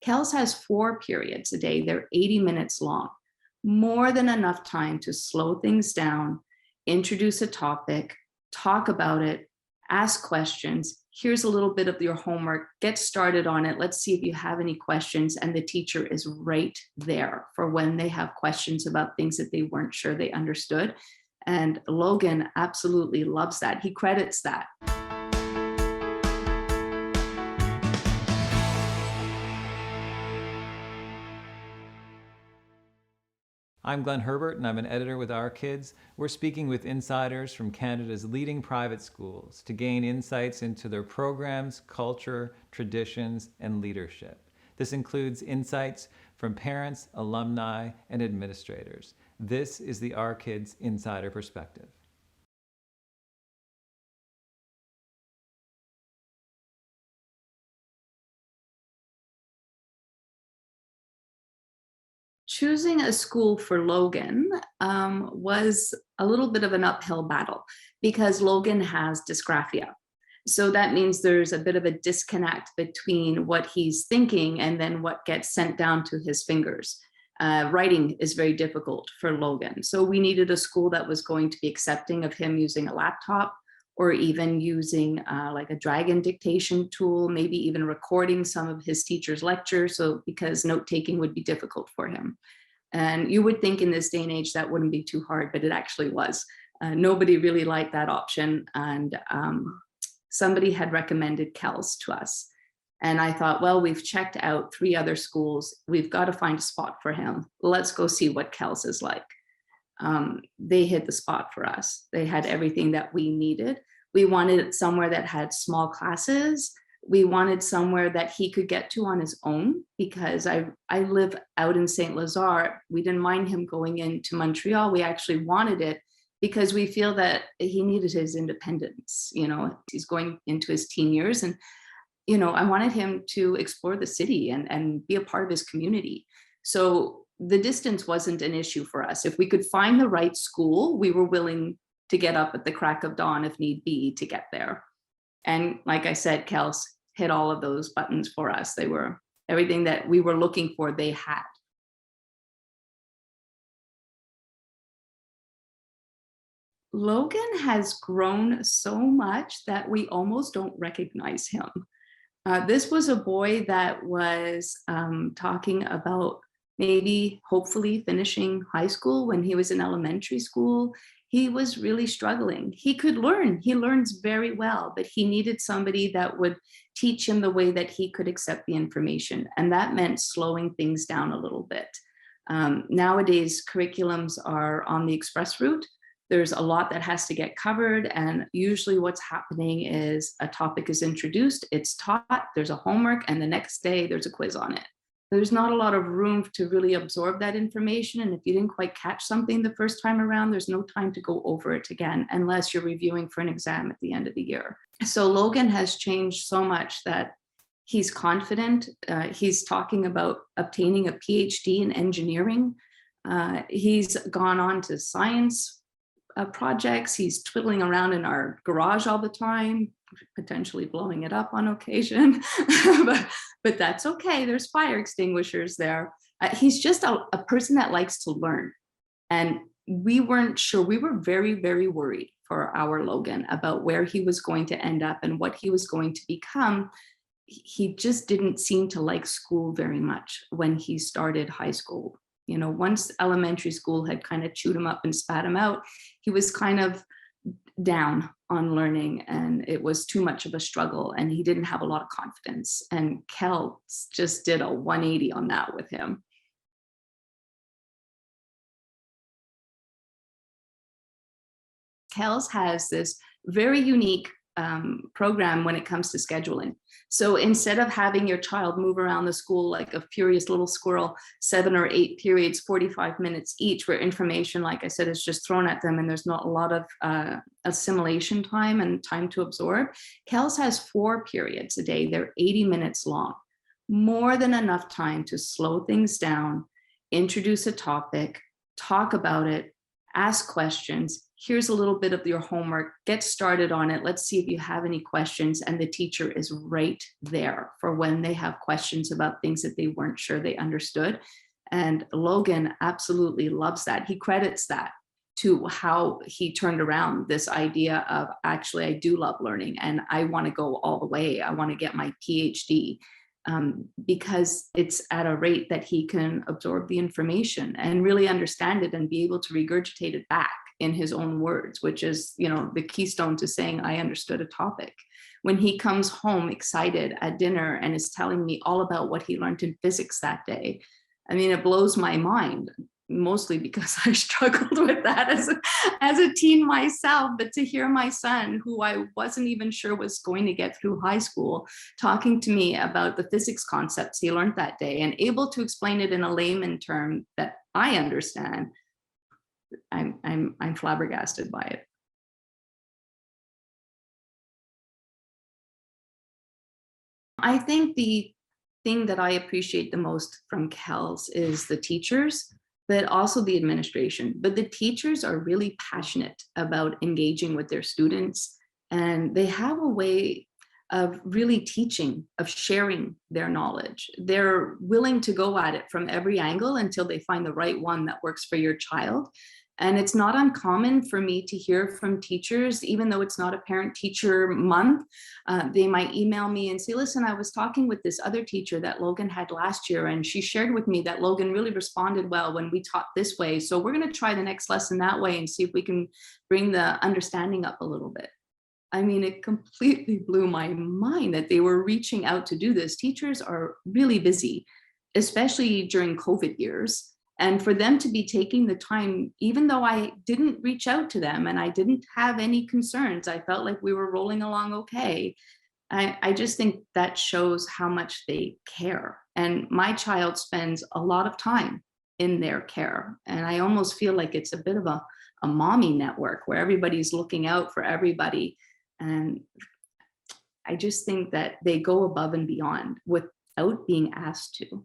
Kells has 4 periods a day. They're 80 minutes long, more than enough time to slow things down, introduce a topic, talk about it, ask questions. Here's a little bit of your homework, get started on it. Let's see if you have any questions. And the teacher is right there for when they have questions about things that they weren't sure they understood. And Logan absolutely loves that. He credits that. I'm Glenn Herbert, and I'm an editor with Our Kids. We're speaking with insiders from Canada's leading private schools to gain insights into their programs, culture, traditions, and leadership. This includes insights from parents, alumni, and administrators. This is the Our Kids Insider Perspective. Choosing a school for Logan was a little bit of an uphill battle because Logan has dysgraphia. So that means there's a bit of a disconnect between what he's thinking and then what gets sent down to his fingers. Writing is very difficult for Logan. So we needed a school that was going to be accepting of him using a laptop or even using like a dragon dictation tool, maybe even recording some of his teacher's lectures. So because note-taking would be difficult for him. And you would think in this day and age that wouldn't be too hard, but it actually was. Nobody really liked that option. And somebody had recommended Kells to us. And I thought, well, we've checked out 3 other schools. We've got to find a spot for him. Let's go see what Kells is like. They hit the spot for us. They had everything that we needed. We wanted somewhere that had small classes. We wanted somewhere that he could get to on his own because I live out in St. Lazare. We didn't mind him going into Montreal. We actually wanted it because we feel that he needed his independence. You know, he's going into his teen years and, you know, I wanted him to explore the city and be a part of his community. So the distance wasn't an issue for us. If we could find the right school, we were willing to get up at the crack of dawn if need be to get there. And like I said, Kells hit all of those buttons for us. They were everything that we were looking for, they had. Logan has grown so much that we almost don't recognize him. This was a boy that was talking about maybe hopefully finishing high school. When he was in elementary school, he was really struggling. He could learn, he learns very well, but he needed somebody that would teach him the way that he could accept the information. And that meant slowing things down a little bit. Nowadays, curriculums are on the express route. There's a lot that has to get covered. And usually what's happening is a topic is introduced, it's taught, there's a homework, and the next day there's a quiz on it. There's not a lot of room to really absorb that information. And if you didn't quite catch something the first time around, there's no time to go over it again, unless you're reviewing for an exam at the end of the year. So Logan has changed so much that he's confident. He's talking about obtaining a PhD in engineering. He's gone on to science projects. He's twiddling around in our garage all the time, potentially blowing it up on occasion, but that's okay. There's fire extinguishers there. He's just a person that likes to learn. And we weren't sure. We were very, very worried for our Logan about where he was going to end up and what he was going to become. He just didn't seem to like school very much when he started high school. You know, once elementary school had kind of chewed him up and spat him out, he was kind of down on learning, and it was too much of a struggle, and he didn't have a lot of confidence. And Kells just did a 180 on that with him. Kells has this very unique program when it comes to scheduling. So instead of having your child move around the school like a furious little squirrel, 7 or 8 periods, 45 minutes each, where information, like I said, is just thrown at them and there's not a lot of assimilation time and time to absorb, Kells has 4 periods a day. They're 80 minutes long, more than enough time to slow things down, introduce a topic, talk about it, ask questions. here's a little bit of your homework, get started on it. Let's see if you have any questions. And the teacher is right there for when they have questions about things that they weren't sure they understood. And Logan absolutely loves that. He credits that to how he turned around this idea of, actually, I do love learning and I want to go all the way. I want to get my PhD, because it's at a rate that he can absorb the information and really understand it and be able to regurgitate it back in his own words, which is, the keystone to saying I understood a topic. When he comes home excited at dinner and is telling me all about what he learned in physics that day, I mean, it blows my mind, mostly because I struggled with that as a teen myself. But to hear my son, who I wasn't even sure was going to get through high school, talking to me about the physics concepts he learned that day and able to explain it in a layman term that I understand, I'm flabbergasted by it. I think the thing that I appreciate the most from Kells is the teachers, but also the administration. But the teachers are really passionate about engaging with their students, and they have a way of really teaching, of sharing their knowledge. They're willing to go at it from every angle until they find the right one that works for your child. And it's not uncommon for me to hear from teachers, even though it's not a parent-teacher month, they might email me and say, listen, I was talking with this other teacher that Logan had last year, and she shared with me that Logan really responded well when we taught this way. So we're going to try the next lesson that way and see if we can bring the understanding up a little bit. I mean, it completely blew my mind that they were reaching out to do this. Teachers are really busy, especially during COVID years. And for them to be taking the time, even though I didn't reach out to them and I didn't have any concerns, I felt like we were rolling along okay. I just think that shows how much they care. And my child spends a lot of time in their care. And I almost feel like it's a bit of a mommy network where everybody's looking out for everybody. And I just think that they go above and beyond without being asked to.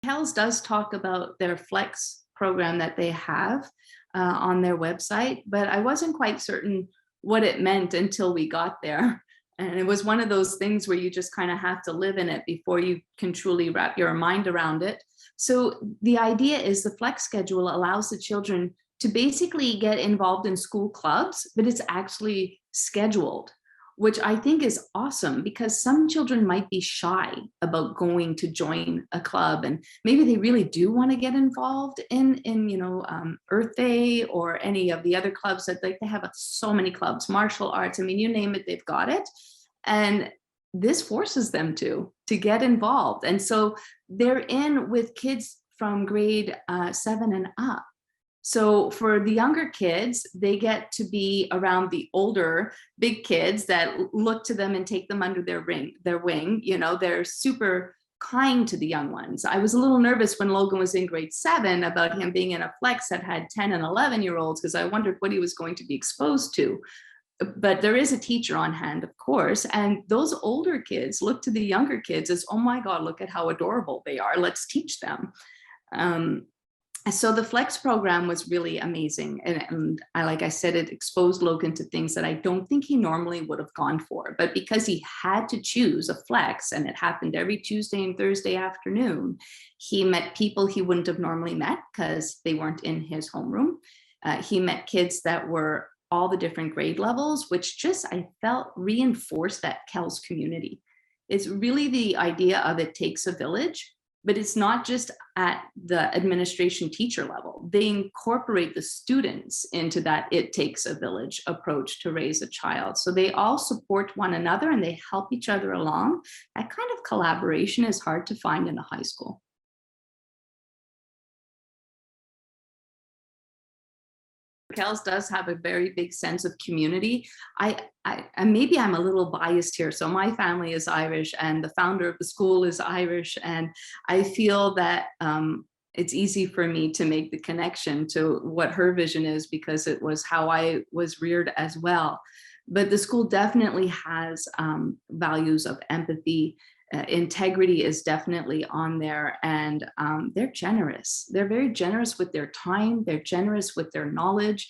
Kells does talk about their flex program that they have on their website, but I wasn't quite certain what it meant until we got there. And it was one of those things where you just kind of have to live in it before you can truly wrap your mind around it. So the idea is the flex schedule allows the children to basically get involved in school clubs, but it's actually scheduled, which I think is awesome, because some children might be shy about going to join a club, and maybe they really do want to get involved in Earth Day or any of the other clubs that they have so many clubs, martial arts, I mean, you name it, they've got it. And this forces them to get involved. And so they're in with kids from grade 7 and up. So for the younger kids, they get to be around the older big kids that look to them and take them under their wing. They're super kind to the young ones. I was a little nervous when Logan was in grade 7 about him being in a flex that had 10 and 11-year-olds, because I wondered what he was going to be exposed to. But there is a teacher on hand, of course, and those older kids look to the younger kids as, oh my God, look at how adorable they are. Let's teach them. So the flex program was really amazing. And like I said, it exposed Logan to things that I don't think he normally would have gone for. But because he had to choose a flex, and it happened every Tuesday and Thursday afternoon, he met people he wouldn't have normally met because they weren't in his homeroom. He met kids that were all the different grade levels, which just, I felt, reinforced that Kells community. It's really the idea of it takes a village. But it's not just at the administration teacher level. They incorporate the students into that it takes a village approach to raise a child. So they all support one another and they help each other along. That kind of collaboration is hard to find in a high school. Kells does have a very big sense of community. Maybe I'm a little biased here. So my family is Irish and the founder of the school is Irish. And I feel that it's easy for me to make the connection to what her vision is, because it was how I was reared as well. But the school definitely has values of empathy Integrity is definitely on there, and they're generous. They're very generous with their time. They're generous with their knowledge.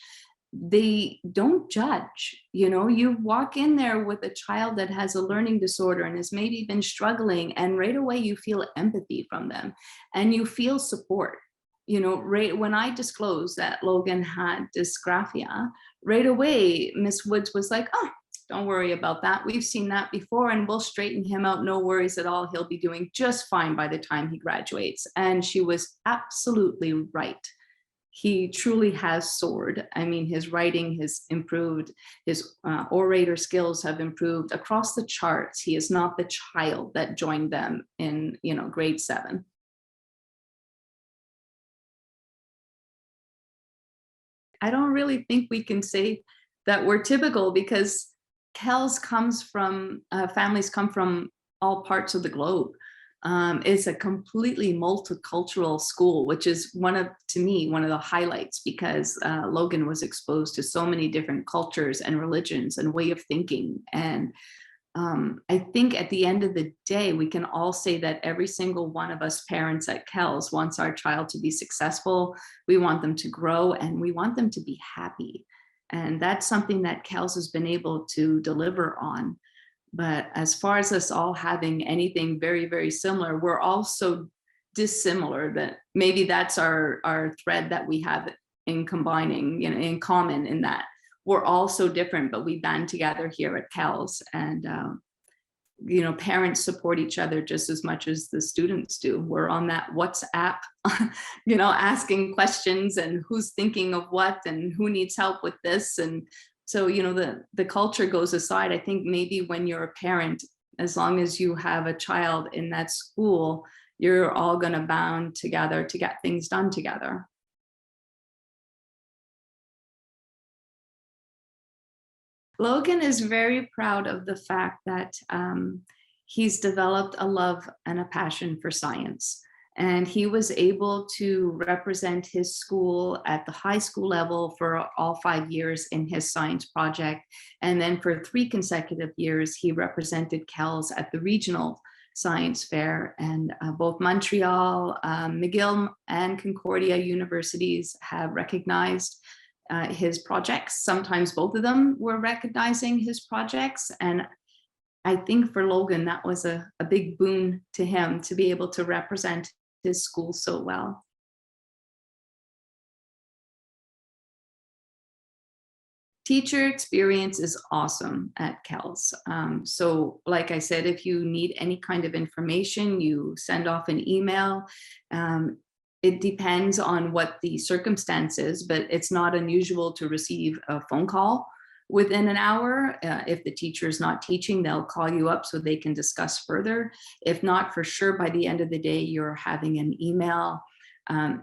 They don't judge. You walk in there with a child that has a learning disorder and has maybe been struggling, and right away you feel empathy from them and you feel support. Right when I disclosed that Logan had dysgraphia, right away Miss Woods was like, oh, don't worry about that. We've seen that before and we'll straighten him out. No worries at all. He'll be doing just fine by the time he graduates. And she was absolutely right. He truly has soared. I mean, his writing has improved. His orator skills have improved across the charts. He is not the child that joined them in, grade 7. I don't really think we can say that we're typical, because Kells comes from families come from all parts of the globe. It's a completely multicultural school, which is to me, one of the highlights, because Logan was exposed to so many different cultures and religions and way of thinking. And I think at the end of the day, we can all say that every single one of us parents at Kells wants our child to be successful. We want them to grow and we want them to be happy. And that's something that Kells has been able to deliver on. But as far as us all having anything very, very similar, we're all so dissimilar that maybe that's our thread that we have in combining, in common, in that we're all so different, but we band together here at Kells. And parents support each other just as much as the students do. We're on that WhatsApp, asking questions and who's thinking of what and who needs help with this. And so, the culture goes aside. I think maybe when you're a parent, as long as you have a child in that school, you're all going to band together to get things done together. Logan is very proud of the fact that he's developed a love and a passion for science. And he was able to represent his school at the high school level for all 5 years in his science project. And then for 3 consecutive years, he represented Kells at the regional science fair. And both Montreal, McGill, and Concordia universities have recognized his projects. Sometimes both of them were recognizing his projects. And I think for Logan, that was a big boon to him to be able to represent his school so well. Teacher experience is awesome at Kells. So like I said, if you need any kind of information, you send off an email. It depends on what the circumstance is, but it's not unusual to receive a phone call within an hour. If the teacher is not teaching, they'll call you up so they can discuss further. If not, for sure, by the end of the day, you're having an email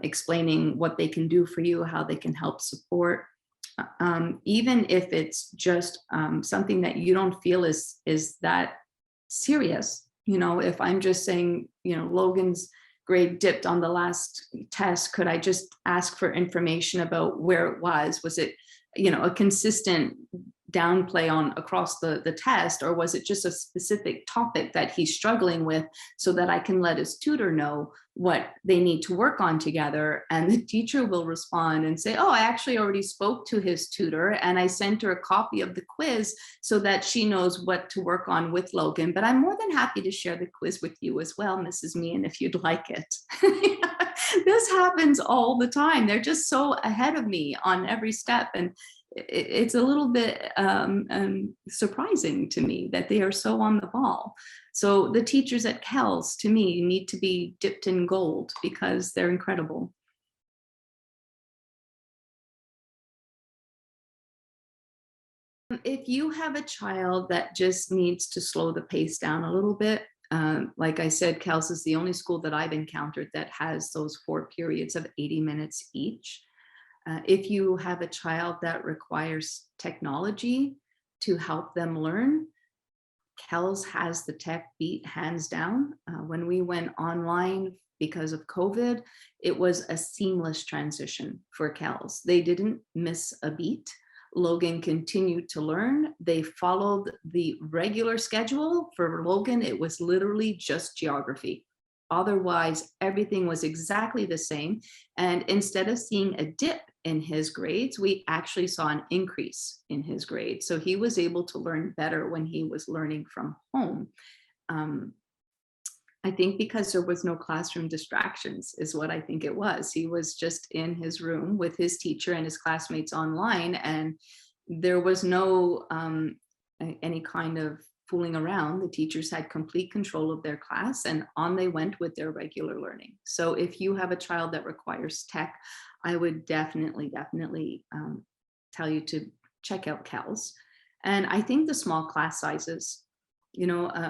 explaining what they can do for you, how they can help support. Even if it's just something that you don't feel is that serious. If I'm just saying, Logan's grade dipped on the last test, could I just ask for information about where it was? Was it, a consistent downplay on across the test, or was it just a specific topic that he's struggling with, so that I can let his tutor know what they need to work on together? And the teacher will respond and say, oh, I actually already spoke to his tutor and I sent her a copy of the quiz so that she knows what to work on with Logan. But I'm more than happy to share the quiz with you as well, Mrs. Meehan, if you'd like it. This happens all the time. They're just so ahead of me on every step. And it's a little bit surprising to me that they are so on the ball. So the teachers at Kells, to me, need to be dipped in gold because they're incredible. If you have a child that just needs to slow the pace down a little bit, like I said, Kells is the only school that I've encountered that has those 4 periods of 80 minutes each. If you have a child that requires technology to help them learn, Kells has the tech beat hands down. When we went online because of COVID, it was a seamless transition for Kells. They didn't miss a beat. Logan continued to learn. They followed the regular schedule. For Logan, it was literally just geography. Otherwise, everything was exactly the same. And instead of seeing a dip in his grades, we actually saw an increase in his grades. So he was able to learn better when he was learning from home. Um, I think because there was no classroom distractions is what I think it was. He was just in his room with his teacher and his classmates online, and there was no any kind of fooling around. The teachers had complete control of their class, and on they went with their regular learning. So if you have a child that requires tech, I would definitely tell you to check out Kells. And I think the small class sizes,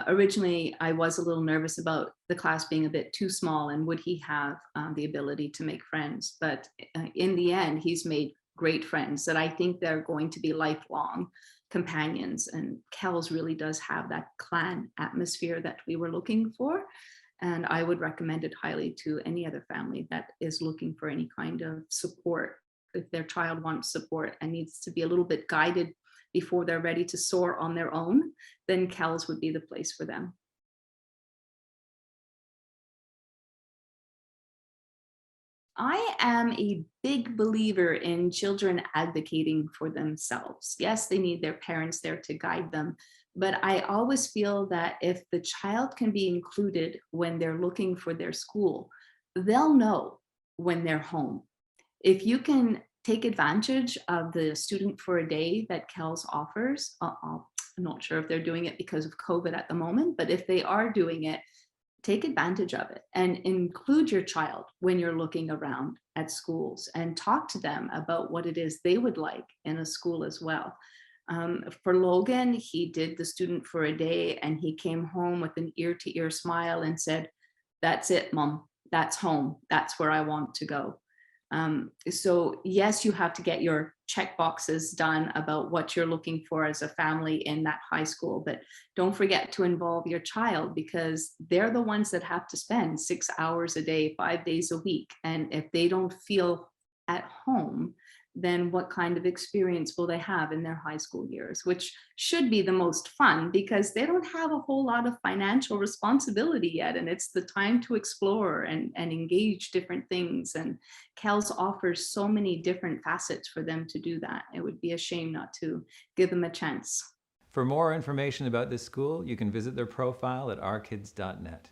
originally I was a little nervous about the class being a bit too small and would he have the ability to make friends. But in the end, he's made great friends that I think they're going to be lifelong companions. And Kells really does have that clan atmosphere that we were looking for. And I would recommend it highly to any other family that is looking for any kind of support. If their child wants support and needs to be a little bit guided before they're ready to soar on their own, then Kells would be the place for them. I am a big believer in children advocating for themselves. Yes, they need their parents there to guide them, but I always feel that if the child can be included when they're looking for their school, they'll know when they're home. If you can take advantage of the student for a day that Kells offers, I'm not sure if they're doing it because of COVID at the moment, but if they are doing it, take advantage of it and include your child when you're looking around at schools and talk to them about what it is they would like in a school as well. For Logan, he did the student for a day and he came home with an ear-to-ear smile and said, "That's it, Mom. That's home. That's where I want to go." So yes, you have to get your check boxes done about what you're looking for as a family in that high school, but don't forget to involve your child because they're the ones that have to spend 6 hours a day, 5 days a week. And if they don't feel at home, then what kind of experience will they have in their high school years, which should be the most fun because they don't have a whole lot of financial responsibility yet. And it's the time to explore and engage different things. And Kells offers so many different facets for them to do that. It would be a shame not to give them a chance. For more information about this school, you can visit their profile at ourkids.net.